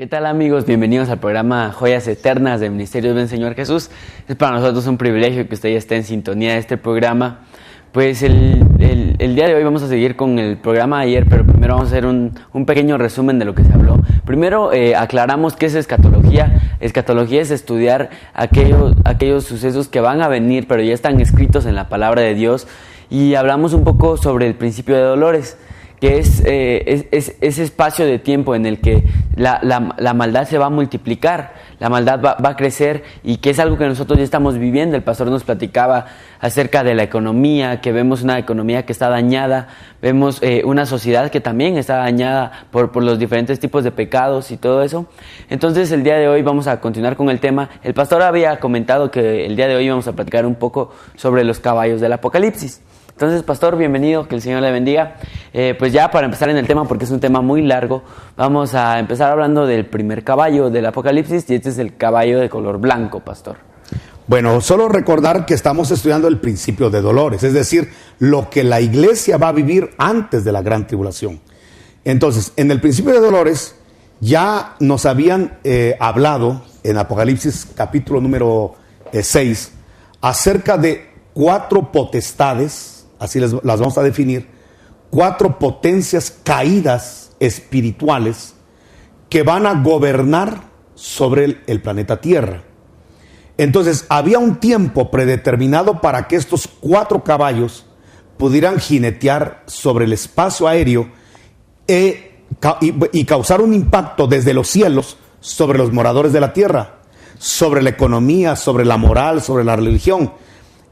¿Qué tal, amigos? Bienvenidos al programa Joyas Eternas del Ministerio del Señor Jesús. Es para nosotros un privilegio que usted ya esté en sintonía de este programa. Pues el día de hoy vamos a seguir con el programa de ayer, pero primero vamos a hacer un pequeño resumen de lo que se habló. Primero aclaramos qué es escatología. Escatología es estudiar aquellos sucesos que van a venir, pero ya están escritos en la palabra de Dios. Y hablamos un poco sobre el principio de dolores, que es ese espacio de tiempo en el que la maldad se va a multiplicar, la maldad va a crecer, y que es algo que nosotros ya estamos viviendo. El pastor nos platicaba acerca de la economía, que vemos una economía que está dañada, vemos una sociedad que también está dañada por los diferentes tipos de pecados y todo eso. Entonces el día de hoy vamos a continuar con el tema. El pastor había comentado que el día de hoy vamos a platicar un poco sobre los caballos del Apocalipsis. Entonces, pastor, bienvenido, que el Señor le bendiga. Pues ya para empezar en el tema, porque es un tema muy largo, vamos a empezar hablando del primer caballo del Apocalipsis, y este es el caballo de color blanco, pastor. Bueno, solo recordar que estamos estudiando el principio de dolores, es decir, lo que la iglesia va a vivir antes de la gran tribulación. Entonces, en el principio de dolores ya nos habían hablado en Apocalipsis capítulo número 6 acerca de 4 potestades. Así las vamos a definir, 4 potencias caídas espirituales que van a gobernar sobre el planeta Tierra. Entonces, había un tiempo predeterminado para que estos 4 caballos pudieran jinetear sobre el espacio aéreo y causar un impacto desde los cielos sobre los moradores de la tierra, sobre la economía, sobre la moral, sobre la religión.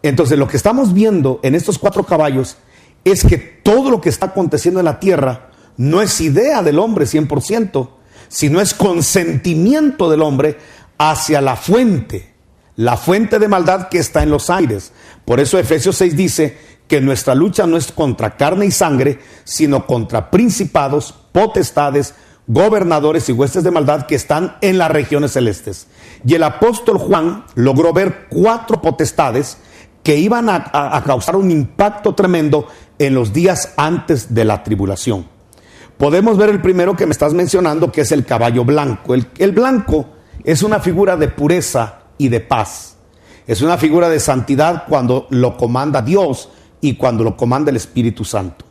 Entonces, lo que estamos viendo en estos 4 caballos es que todo lo que está aconteciendo en la tierra no es idea del hombre 100%, sino es consentimiento del hombre hacia la fuente de maldad que está en los aires. Por eso Efesios 6 dice que nuestra lucha no es contra carne y sangre, sino contra principados, potestades, gobernadores y huestes de maldad que están en las regiones celestes. Y el apóstol Juan logró ver 4 potestades que iban a causar un impacto tremendo en los días antes de la tribulación. Podemos ver el primero que me estás mencionando, que es el caballo blanco. El blanco es una figura de pureza y de paz. Es una figura de santidad cuando lo comanda Dios y cuando lo comanda el Espíritu Santo.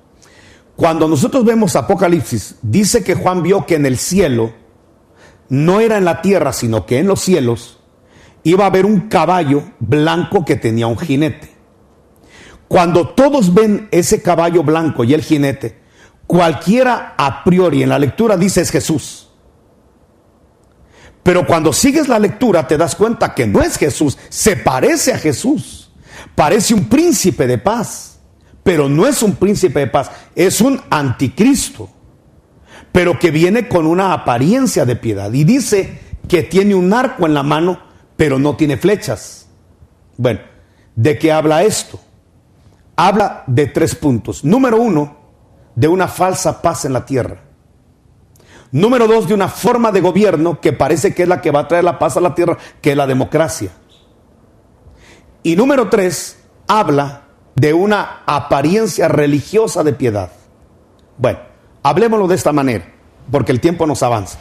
Cuando nosotros vemos Apocalipsis, dice que Juan vio que en el cielo, no era en la tierra, sino que en los cielos, iba a haber un caballo blanco que tenía un jinete. Cuando todos ven ese caballo blanco y el jinete, cualquiera a priori en la lectura dice es Jesús. Pero cuando sigues la lectura te das cuenta que no es Jesús, se parece a Jesús. Parece un príncipe de paz, pero no es un príncipe de paz, es un anticristo, pero que viene con una apariencia de piedad. Y dice que tiene un arco en la mano, pero no tiene flechas. Bueno, ¿de qué habla esto? Habla de 3 puntos. Número 1, de una falsa paz en la tierra. Número 2, de una forma de gobierno que parece que es la que va a traer la paz a la tierra, que es la democracia. Y número 3, habla de una apariencia religiosa de piedad. Bueno, hablemoslo de esta manera, porque el tiempo nos avanza.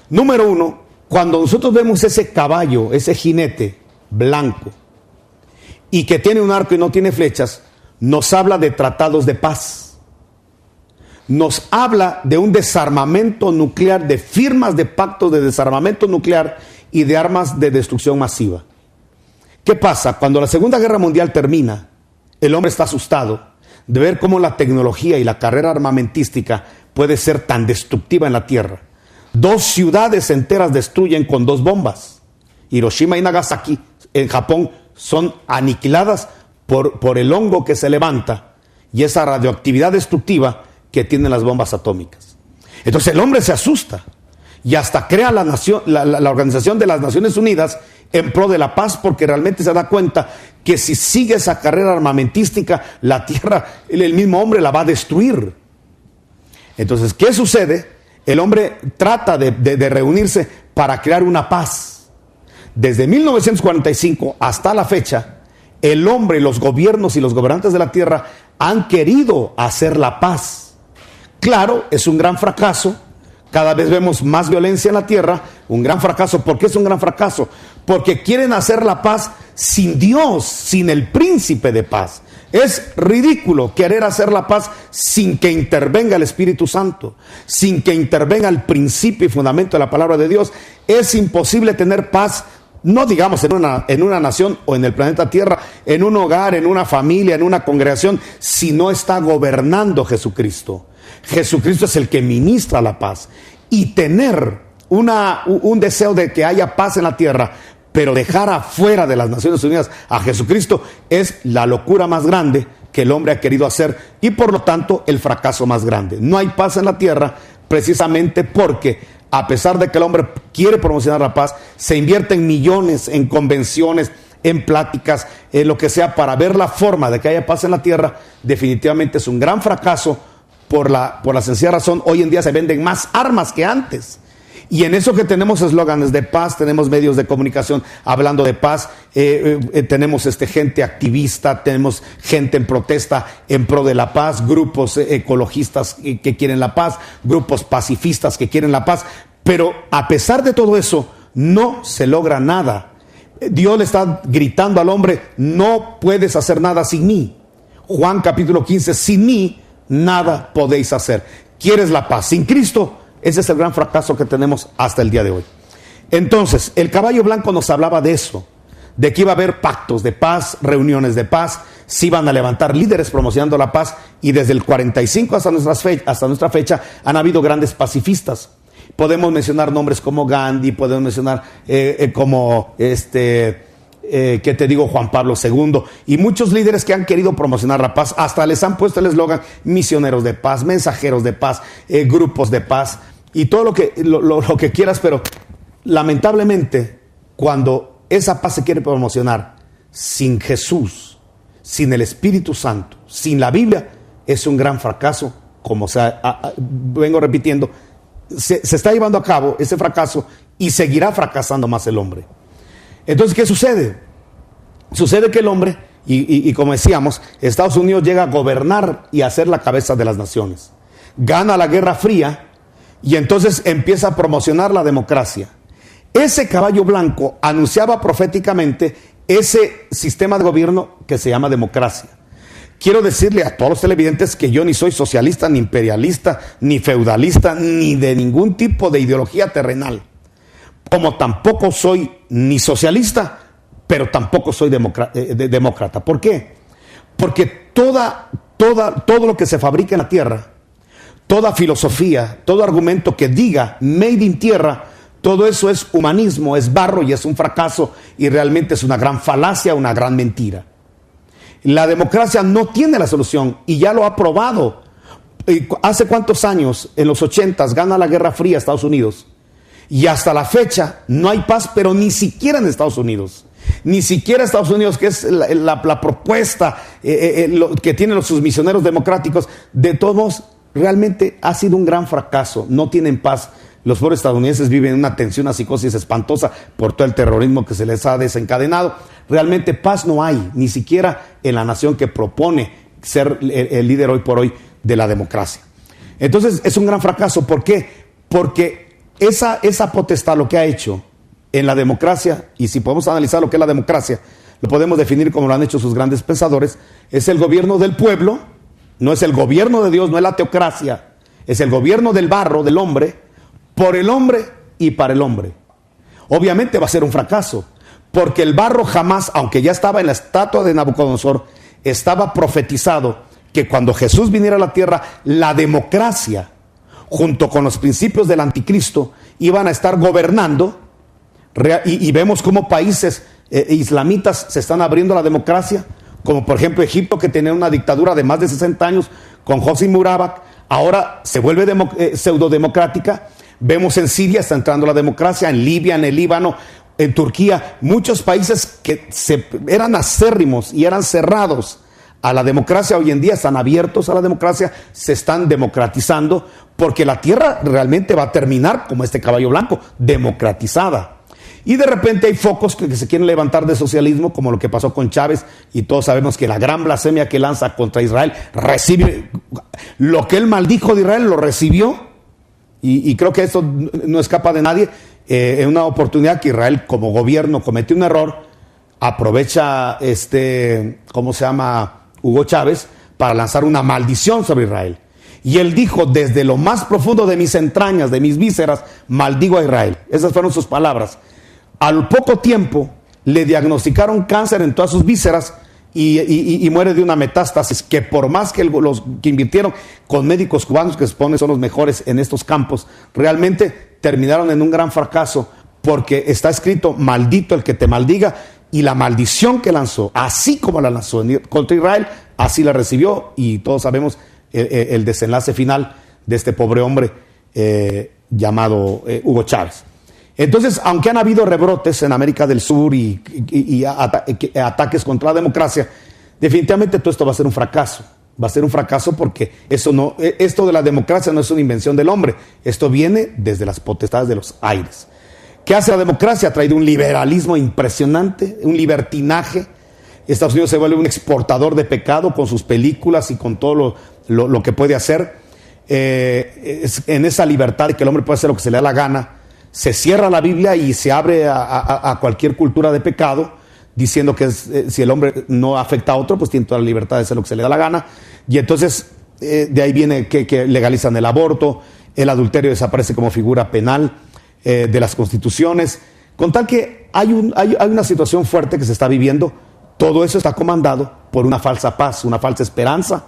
Número 1, cuando nosotros vemos ese caballo, ese jinete blanco, y que tiene un arco y no tiene flechas, nos habla de tratados de paz. Nos habla de un desarmamento nuclear, de firmas de pactos de desarmamento nuclear y de armas de destrucción masiva. ¿Qué pasa? Cuando la Segunda Guerra Mundial termina, el hombre está asustado de ver cómo la tecnología y la carrera armamentística puede ser tan destructiva en la tierra. 2 ciudades enteras destruyen con 2 bombas. Hiroshima y Nagasaki en Japón son aniquiladas por el hongo que se levanta y esa radioactividad destructiva que tienen las bombas atómicas. Entonces el hombre se asusta y hasta crea la Organización de las Naciones Unidas en pro de la paz, porque realmente se da cuenta que si sigue esa carrera armamentística, la tierra, el mismo hombre la va a destruir. Entonces, ¿qué sucede? El hombre trata de reunirse para crear una paz. Desde 1945 hasta la fecha, el hombre, los gobiernos y los gobernantes de la tierra han querido hacer la paz. Claro, es un gran fracaso. Cada vez vemos más violencia en la tierra, un gran fracaso. ¿Por qué es un gran fracaso? Porque quieren hacer la paz sin Dios, sin el príncipe de paz. Es ridículo querer hacer la paz sin que intervenga el Espíritu Santo, sin que intervenga el principio y fundamento de la palabra de Dios. Es imposible tener paz, no digamos en una nación o en el planeta Tierra, en un hogar, en una familia, en una congregación, si no está gobernando Jesucristo. Jesucristo es el que ministra la paz. Y tener un deseo de que haya paz en la tierra, pero dejar afuera de las Naciones Unidas a Jesucristo, es la locura más grande que el hombre ha querido hacer y por lo tanto el fracaso más grande. No hay paz en la tierra precisamente porque a pesar de que el hombre quiere promocionar la paz, se invierten millones en convenciones, en pláticas, en lo que sea para ver la forma de que haya paz en la tierra. Definitivamente es un gran fracaso. Por la sencilla razón, hoy en día se venden más armas que antes. Y en eso que tenemos eslóganes de paz, tenemos medios de comunicación hablando de paz, tenemos gente activista, tenemos gente en protesta en pro de la paz, grupos ecologistas que quieren la paz, grupos pacifistas que quieren la paz. Pero a pesar de todo eso, no se logra nada. Dios le está gritando al hombre, no puedes hacer nada sin mí. Juan capítulo 15, sin mí nada podéis hacer. ¿Quieres la paz sin Cristo? Ese es el gran fracaso que tenemos hasta el día de hoy. Entonces, el caballo blanco nos hablaba de eso, de que iba a haber pactos de paz, reuniones de paz, se iban a levantar líderes promocionando la paz, y desde el 45 hasta nuestra fecha han habido grandes pacifistas. Podemos mencionar nombres como Gandhi, podemos mencionar ¿qué te digo? Juan Pablo II y muchos líderes que han querido promocionar la paz. Hasta les han puesto el eslogan misioneros de paz, mensajeros de paz, grupos de paz y todo lo que quieras, pero lamentablemente cuando esa paz se quiere promocionar sin Jesús, sin el Espíritu Santo, sin la Biblia, es un gran fracaso. Como vengo repitiendo, se está llevando a cabo ese fracaso y seguirá fracasando más el hombre. Entonces, ¿qué sucede? Sucede que el hombre, y como decíamos, Estados Unidos llega a gobernar y a ser la cabeza de las naciones. Gana la Guerra Fría y entonces empieza a promocionar la democracia. Ese caballo blanco anunciaba proféticamente ese sistema de gobierno que se llama democracia. Quiero decirle a todos los televidentes que yo ni soy socialista, ni imperialista, ni feudalista, ni de ningún tipo de ideología terrenal. Como tampoco soy ni socialista, pero tampoco soy demócrata. ¿Por qué? Porque todo lo que se fabrica en la tierra, toda filosofía, todo argumento que diga made in tierra, todo eso es humanismo, es barro y es un fracaso y realmente es una gran falacia, una gran mentira. La democracia no tiene la solución y ya lo ha probado. ¿Hace cuántos años? En los 80s gana la Guerra Fría Estados Unidos. Y hasta la fecha no hay paz, pero ni siquiera en Estados Unidos. Ni siquiera Estados Unidos, que es la propuesta que tienen sus misioneros democráticos. De todos modos, realmente ha sido un gran fracaso. No tienen paz. Los pobres estadounidenses viven una tensión, una psicosis espantosa por todo el terrorismo que se les ha desencadenado. Realmente paz no hay, ni siquiera en la nación que propone ser el líder hoy por hoy de la democracia. Entonces es un gran fracaso. ¿Por qué? Porque esa potestad lo que ha hecho en la democracia, y si podemos analizar lo que es la democracia, lo podemos definir como lo han hecho sus grandes pensadores, es el gobierno del pueblo, no es el gobierno de Dios, no es la teocracia, es el gobierno del barro, del hombre, por el hombre y para el hombre. Obviamente va a ser un fracaso, porque el barro jamás, aunque ya estaba en la estatua de Nabucodonosor, estaba profetizado que cuando Jesús viniera a la tierra, la democracia junto con los principios del anticristo, iban a estar gobernando, y vemos cómo países islamitas se están abriendo a la democracia, como por ejemplo Egipto, que tenía una dictadura de más de 60 años con Hosni Mubarak, ahora se vuelve pseudodemocrática. Vemos en Siria está entrando la democracia, en Libia, en el Líbano, en Turquía, muchos países que eran acérrimos y eran cerrados a la democracia, hoy en día están abiertos a la democracia, se están democratizando, porque la tierra realmente va a terminar como este caballo blanco, democratizada. Y de repente hay focos que se quieren levantar de socialismo, como lo que pasó con Chávez, y todos sabemos que la gran blasfemia que lanza contra Israel, recibe lo que él maldijo de Israel, lo recibió, Y creo que esto no escapa de nadie. En una oportunidad que Israel como gobierno cometió un error, aprovecha Hugo Chávez para lanzar una maldición sobre Israel. Y él dijo: desde lo más profundo de mis entrañas, de mis vísceras, maldigo a Israel. Esas fueron sus palabras. Al poco tiempo le diagnosticaron cáncer en todas sus vísceras y muere de una metástasis que, por más que los que invirtieron con médicos cubanos, que se supone son los mejores en estos campos, realmente terminaron en un gran fracaso, porque está escrito: maldito el que te maldiga. Y la maldición que lanzó, así como la lanzó contra Israel, así la recibió, y todos sabemos el desenlace final de este pobre hombre llamado Hugo Chávez. Entonces, aunque han habido rebrotes en América del Sur y ataques contra la democracia, definitivamente todo esto va a ser un fracaso. Va a ser un fracaso porque esto de la democracia no es una invención del hombre. Esto viene desde las potestades de los aires. ¿Qué hace la democracia? Ha traído un liberalismo impresionante, un libertinaje. Estados Unidos se vuelve un exportador de pecado con sus películas y con todo lo que puede hacer. En esa libertad de que el hombre puede hacer lo que se le da la gana, se cierra la Biblia y se abre a cualquier cultura de pecado, diciendo que si el hombre no afecta a otro, pues tiene toda la libertad de hacer lo que se le da la gana. Y entonces de ahí viene que legalizan el aborto, el adulterio desaparece como figura penal de las constituciones, con tal que hay una situación fuerte que se está viviendo. Todo eso está comandado por una falsa paz, una falsa esperanza,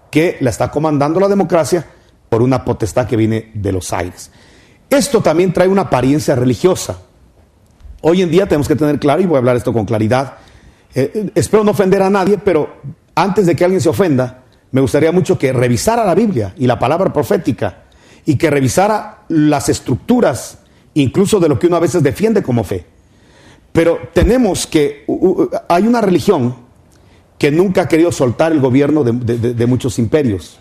que la está comandando la democracia por una potestad que viene de los aires. Esto también trae una apariencia religiosa. Hoy en día tenemos que tener claro, y voy a hablar esto con claridad, espero no ofender a nadie, pero antes de que alguien se ofenda, me gustaría mucho que revisara la Biblia y la palabra profética, y que revisara las estructuras, incluso de lo que uno a veces defiende como fe. Pero tenemos que, hay una religión que nunca ha querido soltar el gobierno de muchos imperios.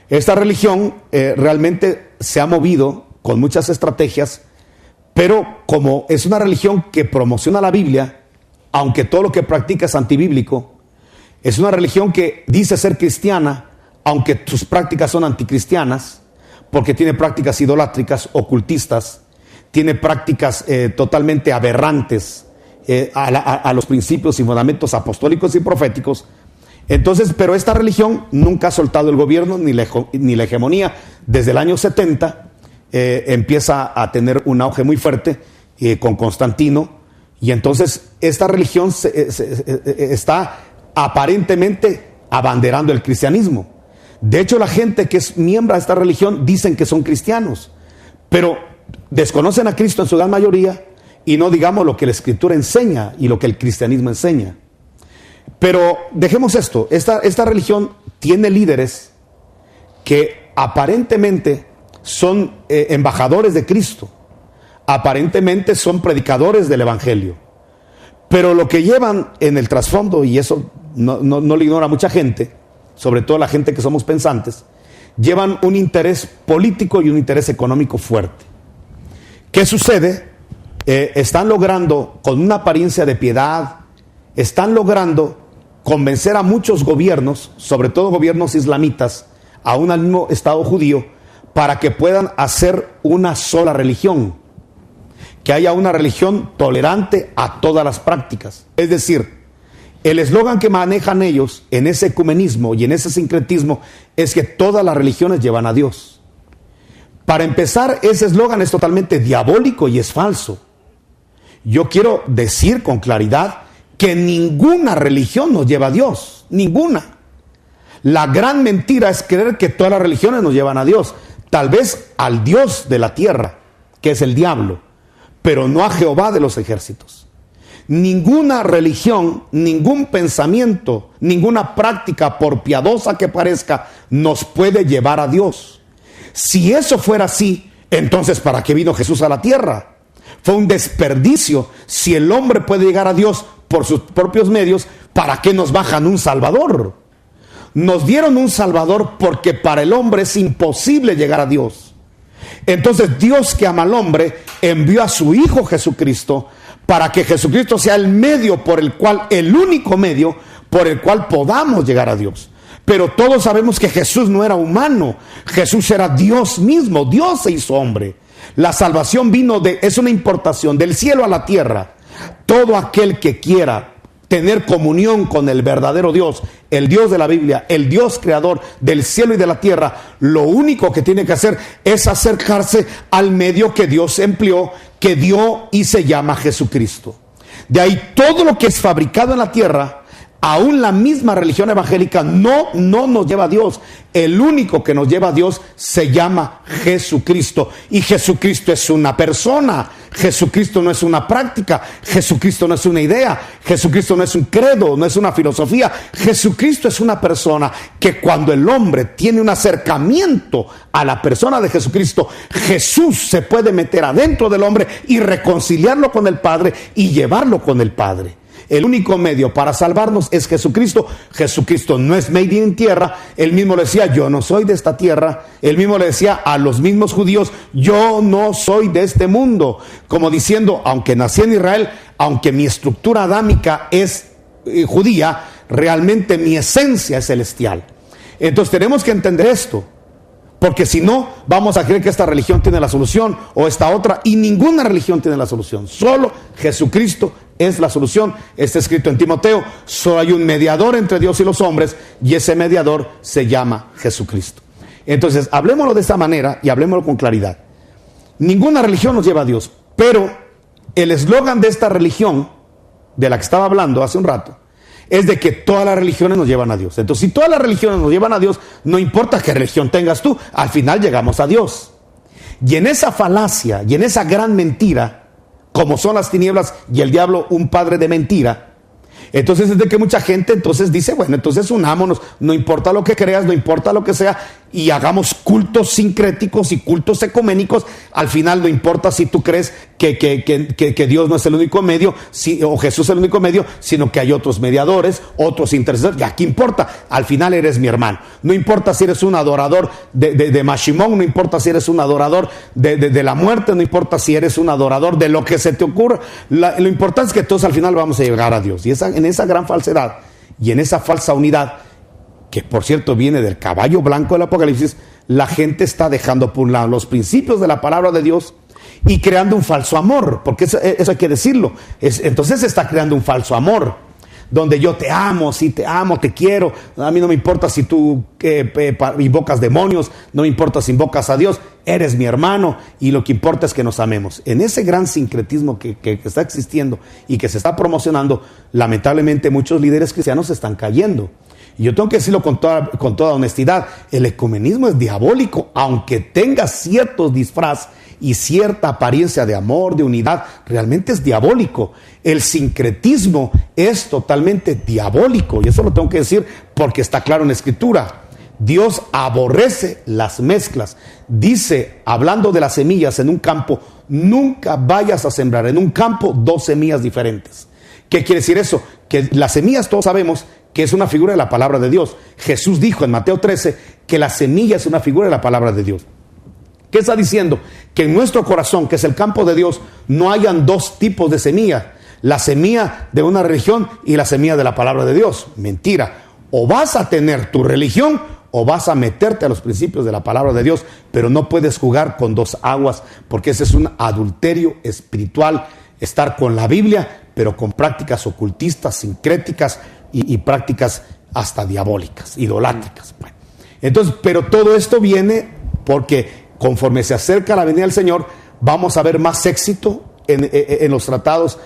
Esta religión realmente se ha movido con muchas estrategias, pero como es una religión que promociona la Biblia, aunque todo lo que practica es antibíblico, es una religión que dice ser cristiana, aunque sus prácticas son anticristianas, porque tiene prácticas idolátricas, ocultistas, tiene prácticas totalmente aberrantes a los principios y fundamentos apostólicos y proféticos. Entonces, pero esta religión nunca ha soltado el gobierno ni la hegemonía. Desde el año 70 empieza a tener un auge muy fuerte con Constantino, y entonces esta religión está aparentemente abanderando el cristianismo. De hecho, la gente que es miembro de esta religión dicen que son cristianos, pero desconocen a Cristo en su gran mayoría, y no digamos lo que la Escritura enseña y lo que el cristianismo enseña. Pero dejemos esto. Esta religión tiene líderes que aparentemente son embajadores de Cristo, aparentemente son predicadores del Evangelio, pero lo que llevan en el trasfondo, y eso no lo ignora mucha gente, sobre todo la gente que somos pensantes, llevan un interés político y un interés económico fuerte. ¿Qué sucede? Están logrando, con una apariencia de piedad, están logrando convencer a muchos gobiernos, sobre todo gobiernos islamitas, aún al mismo Estado judío, para que puedan hacer una sola religión, que haya una religión tolerante a todas las prácticas. Es decir, el eslogan que manejan ellos en ese ecumenismo y en ese sincretismo es que todas las religiones llevan a Dios. Para empezar, ese eslogan es totalmente diabólico y es falso. Yo quiero decir con claridad que ninguna religión nos lleva a Dios, ninguna. La gran mentira es creer que todas las religiones nos llevan a Dios. Tal vez al Dios de la tierra, que es el diablo, pero no a Jehová de los ejércitos. Ninguna religión, ningún pensamiento, ninguna práctica, por piadosa que parezca, nos puede llevar a Dios. Si eso fuera así, entonces ¿para qué vino Jesús a la tierra? Fue un desperdicio. Si el hombre puede llegar a Dios por sus propios medios, ¿para qué nos bajan un Salvador? Nos dieron un Salvador porque para el hombre es imposible llegar a Dios. Entonces Dios, que ama al hombre, envió a su Hijo Jesucristo para que Jesucristo sea el medio por el cual, el único medio por el cual podamos llegar a Dios. Pero todos sabemos que Jesús no era humano. Jesús era Dios mismo. Dios se hizo hombre. La salvación es una importación del cielo a la tierra. Todo aquel que quiera tener comunión con el verdadero Dios, el Dios de la Biblia, el Dios creador del cielo y de la tierra, lo único que tiene que hacer es acercarse al medio que Dios empleó, que dio y se llama Jesucristo. De ahí todo lo que es fabricado en la tierra, aún la misma religión evangélica no nos lleva a Dios. El único que nos lleva a Dios se llama Jesucristo. Y Jesucristo es una persona. Jesucristo no es una práctica. Jesucristo no es una idea. Jesucristo no es un credo, no es una filosofía. Jesucristo es una persona que cuando el hombre tiene un acercamiento a la persona de Jesucristo, Jesús se puede meter adentro del hombre y reconciliarlo con el Padre y llevarlo con el Padre. El único medio para salvarnos es Jesucristo. Jesucristo no es made in tierra. Él mismo le decía, yo no soy de esta tierra. Él mismo le decía a los mismos judíos, yo no soy de este mundo. Como diciendo, aunque nací en Israel, aunque mi estructura adámica es judía, realmente mi esencia es celestial. Entonces tenemos que entender esto. Porque si no, vamos a creer que esta religión tiene la solución o esta otra, y ninguna religión tiene la solución. Solo Jesucristo es la solución. Está escrito en Timoteo, solo hay un mediador entre Dios y los hombres, y ese mediador se llama Jesucristo. Entonces, hablemoslo de esta manera y hablemoslo con claridad. Ninguna religión nos lleva a Dios, pero el eslogan de esta religión, de la que estaba hablando hace un rato, es de que todas las religiones nos llevan a Dios. Entonces, si todas las religiones nos llevan a Dios, no importa qué religión tengas tú, al final llegamos a Dios. Y en esa falacia, y en esa gran mentira, como son las tinieblas y el diablo un padre de mentira, entonces es de que mucha gente entonces dice, bueno, entonces unámonos, no importa lo que creas, no importa lo que sea, y hagamos cultos sincréticos y cultos ecuménicos. Al final no importa si tú crees que Dios no es el único medio, o Jesús es el único medio, sino que hay otros mediadores, otros intercesores. ¿Y aquí importa? Al final eres mi hermano. No importa si eres un adorador de Mashimón, no importa si eres un adorador de la muerte, no importa si eres un adorador de lo que se te ocurra. Lo importante es que todos al final vamos a llegar a Dios. Y en esa gran falsedad y en esa falsa unidad, que por cierto viene del caballo blanco del Apocalipsis, la gente está dejando por un lado los principios de la palabra de Dios y creando un falso amor, porque eso hay que decirlo. Entonces se está creando un falso amor, donde yo te amo, sí te amo, te quiero, a mí no me importa si tú invocas demonios, no me importa si invocas a Dios, eres mi hermano y lo que importa es que nos amemos. En ese gran sincretismo que está existiendo y que se está promocionando, lamentablemente muchos líderes cristianos están cayendo. Y yo tengo que decirlo con toda honestidad, el ecumenismo es diabólico, aunque tenga ciertos disfraz y cierta apariencia de amor, de unidad, realmente es diabólico. El sincretismo es totalmente diabólico, y eso lo tengo que decir porque está claro en la Escritura. Dios aborrece las mezclas. Dice, hablando de las semillas en un campo, nunca vayas a sembrar en un campo 2 semillas diferentes. ¿Qué quiere decir eso? Que las semillas todos sabemos que es una figura de la palabra de Dios. Jesús dijo en Mateo 13 que la semilla es una figura de la palabra de Dios. ¿Qué está diciendo? Que en nuestro corazón, que es el campo de Dios, no hayan 2 tipos de semilla. La semilla de una religión y la semilla de la palabra de Dios. Mentira. O vas a tener tu religión o vas a meterte a los principios de la palabra de Dios, pero no puedes jugar con 2 aguas, porque ese es un adulterio espiritual. Estar con la Biblia, pero con prácticas ocultistas, sincréticas y prácticas hasta diabólicas, idolátricas. Bueno, entonces, pero todo esto viene porque conforme se acerca la venida del Señor, vamos a ver más éxito en los tratados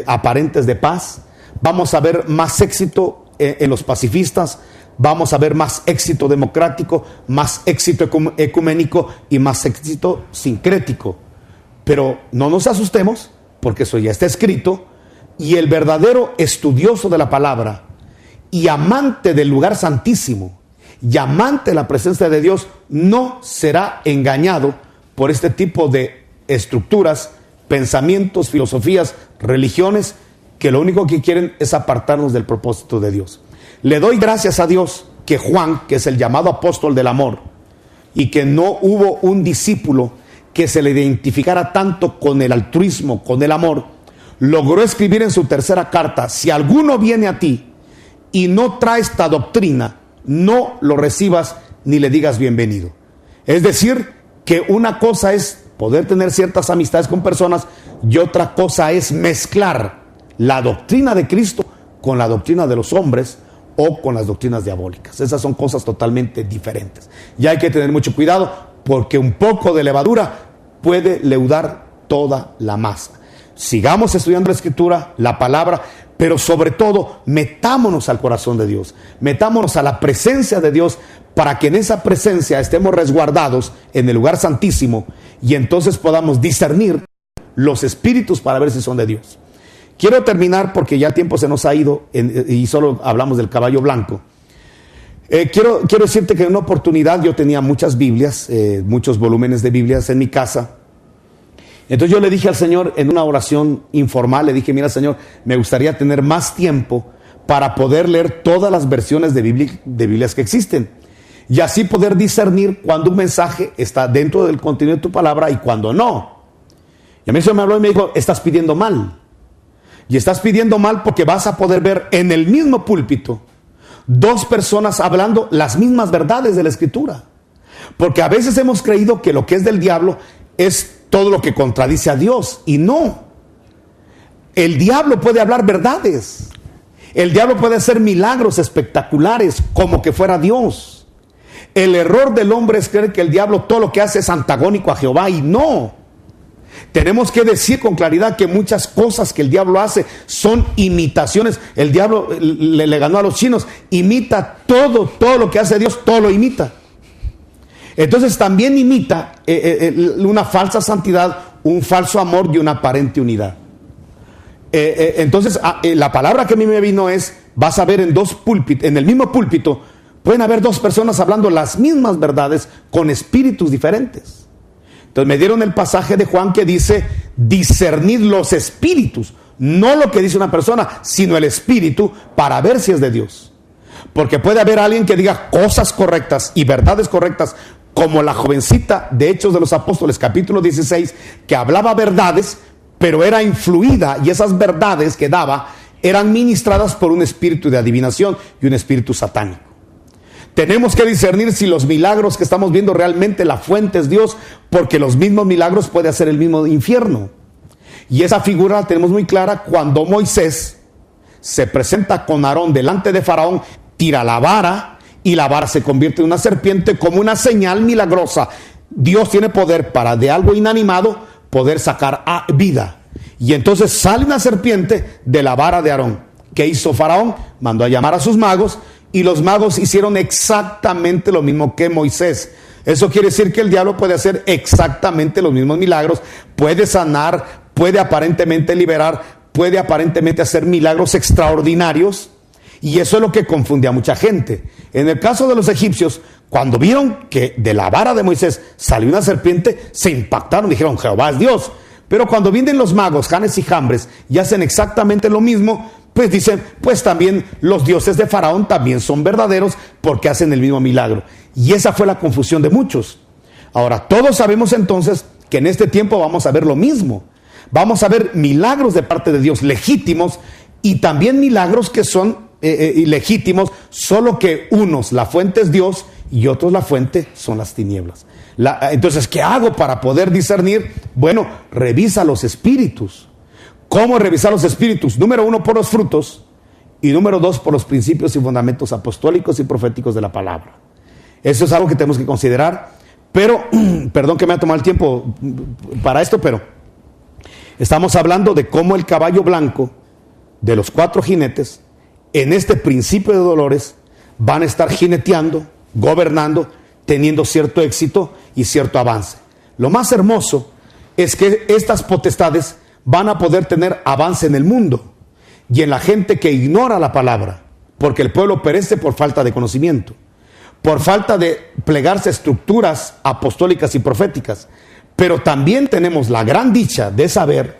aparentes de paz, vamos a ver más éxito en los pacifistas, vamos a ver más éxito democrático, más éxito ecuménico y más éxito sincrético. Pero no nos asustemos, porque eso ya está escrito, y el verdadero estudioso de la palabra y amante del lugar santísimo y amante de la presencia de Dios no será engañado por este tipo de estructuras, pensamientos, filosofías, religiones, que lo único que quieren es apartarnos del propósito de Dios. Le doy gracias a Dios que Juan, que es el llamado apóstol del amor, y que no hubo un discípulo que se le identificara tanto con el altruismo, con el amor, logró escribir en su tercera carta: si alguno viene a ti y no trae esta doctrina, no lo recibas ni le digas bienvenido. Es decir, que una cosa es poder tener ciertas amistades con personas y otra cosa es mezclar la doctrina de Cristo con la doctrina de los hombres o con las doctrinas diabólicas. Esas son cosas totalmente diferentes. Y hay que tener mucho cuidado porque un poco de levadura puede leudar toda la masa. Sigamos estudiando la Escritura, la palabra, pero sobre todo metámonos al corazón de Dios, metámonos a la presencia de Dios para que en esa presencia estemos resguardados en el lugar santísimo y entonces podamos discernir los espíritus para ver si son de Dios. Quiero terminar porque ya el tiempo se nos ha ido y solo hablamos del caballo blanco. Quiero decirte que en una oportunidad yo tenía muchas Biblias, muchos volúmenes de Biblias en mi casa. Entonces yo le dije al Señor en una oración informal, le dije, mira Señor, me gustaría tener más tiempo para poder leer todas las versiones de Biblias que existen y así poder discernir cuando un mensaje está dentro del contenido de tu palabra y cuando no. Y a mí el Señor me habló y me dijo, estás pidiendo mal. Y estás pidiendo mal porque vas a poder ver en el mismo púlpito dos personas hablando las mismas verdades de la Escritura. Porque a veces hemos creído que lo que es del diablo es todo lo que contradice a Dios, y no. El diablo puede hablar verdades. El diablo puede hacer milagros espectaculares como que fuera Dios. El error del hombre es creer que el diablo todo lo que hace es antagónico a Jehová, y no. Tenemos que decir con claridad que muchas cosas que el diablo hace son imitaciones. El diablo le ganó a los chinos, imita todo lo que hace Dios, todo lo imita. Entonces también imita una falsa santidad, un falso amor y una aparente unidad. Entonces la palabra que a mí me vino es, vas a ver en el mismo púlpito, pueden haber dos personas hablando las mismas verdades con espíritus diferentes. Entonces me dieron el pasaje de Juan que dice, discernid los espíritus, no lo que dice una persona, sino el espíritu para ver si es de Dios. Porque puede haber alguien que diga cosas correctas y verdades correctas, como la jovencita de Hechos de los Apóstoles, capítulo 16, que hablaba verdades, pero era influida, y esas verdades que daba eran ministradas por un espíritu de adivinación y un espíritu satánico. Tenemos que discernir si los milagros que estamos viendo realmente la fuente es Dios, porque los mismos milagros puede hacer el mismo infierno. Y esa figura la tenemos muy clara cuando Moisés se presenta con Aarón delante de Faraón, tira la vara, y la vara se convierte en una serpiente como una señal milagrosa. Dios tiene poder para de algo inanimado poder sacar vida. Y entonces sale una serpiente de la vara de Aarón. ¿Qué hizo Faraón? Mandó a llamar a sus magos y los magos hicieron exactamente lo mismo que Moisés. Eso quiere decir que el diablo puede hacer exactamente los mismos milagros, puede sanar, puede aparentemente liberar, puede aparentemente hacer milagros extraordinarios. Y eso es lo que confunde a mucha gente. En el caso de los egipcios, cuando vieron que de la vara de Moisés salió una serpiente, se impactaron, dijeron, Jehová es Dios. Pero cuando vienen los magos, Janes y Jambres, y hacen exactamente lo mismo, pues dicen, pues también los dioses de Faraón también son verdaderos porque hacen el mismo milagro. Y esa fue la confusión de muchos. Ahora, todos sabemos entonces que en este tiempo vamos a ver lo mismo. Vamos a ver milagros de parte de Dios legítimos y también milagros que son ilegítimos, solo que unos la fuente es Dios y otros la fuente son las tinieblas. Entonces, ¿qué hago para poder discernir? Bueno, revisa los espíritus. ¿Cómo revisar los espíritus? Número 1, por los frutos, y número 2, por los principios y fundamentos apostólicos y proféticos de la palabra. Eso es algo que tenemos que considerar, pero, perdón que me ha tomado el tiempo para esto, pero estamos hablando de cómo el caballo blanco de los 4 jinetes en este principio de dolores van a estar jineteando, gobernando, teniendo cierto éxito y cierto avance. Lo más hermoso es que estas potestades van a poder tener avance en el mundo y en la gente que ignora la palabra, porque el pueblo perece por falta de conocimiento, por falta de plegarse a estructuras apostólicas y proféticas. Pero también tenemos la gran dicha de saber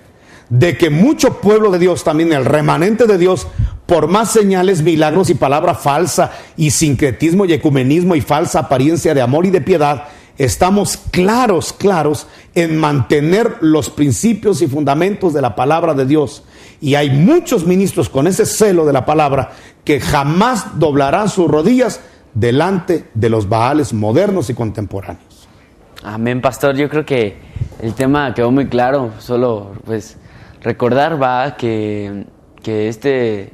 de que mucho pueblo de Dios, también el remanente de Dios, por más señales, milagros y palabra falsa y sincretismo y ecumenismo y falsa apariencia de amor y de piedad, estamos claros en mantener los principios y fundamentos de la palabra de Dios. Y hay muchos ministros con ese celo de la palabra que jamás doblarán sus rodillas delante de los Baales modernos y contemporáneos. Amén, pastor. Yo creo que el tema quedó muy claro. Solo pues recordar que este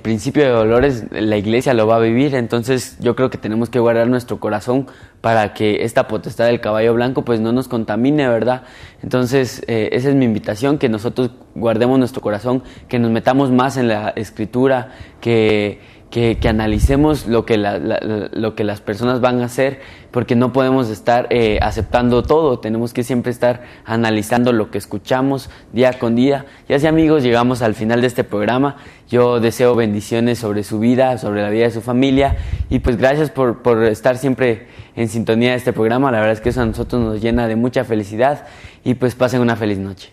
principio de dolores la iglesia lo va a vivir. Entonces yo creo que tenemos que guardar nuestro corazón para que esta potestad del caballo blanco pues no nos contamine, ¿verdad? Entonces esa es mi invitación, que nosotros guardemos nuestro corazón, que nos metamos más en la escritura, que analicemos lo que las personas van a hacer, porque no podemos estar aceptando todo. Tenemos que siempre estar analizando lo que escuchamos día con día. Y así, amigos, llegamos al final de este programa. Yo deseo bendiciones sobre su vida, sobre la vida de su familia, y pues gracias por estar siempre en sintonía de este programa. La verdad es que eso a nosotros nos llena de mucha felicidad, y pues pasen una feliz noche.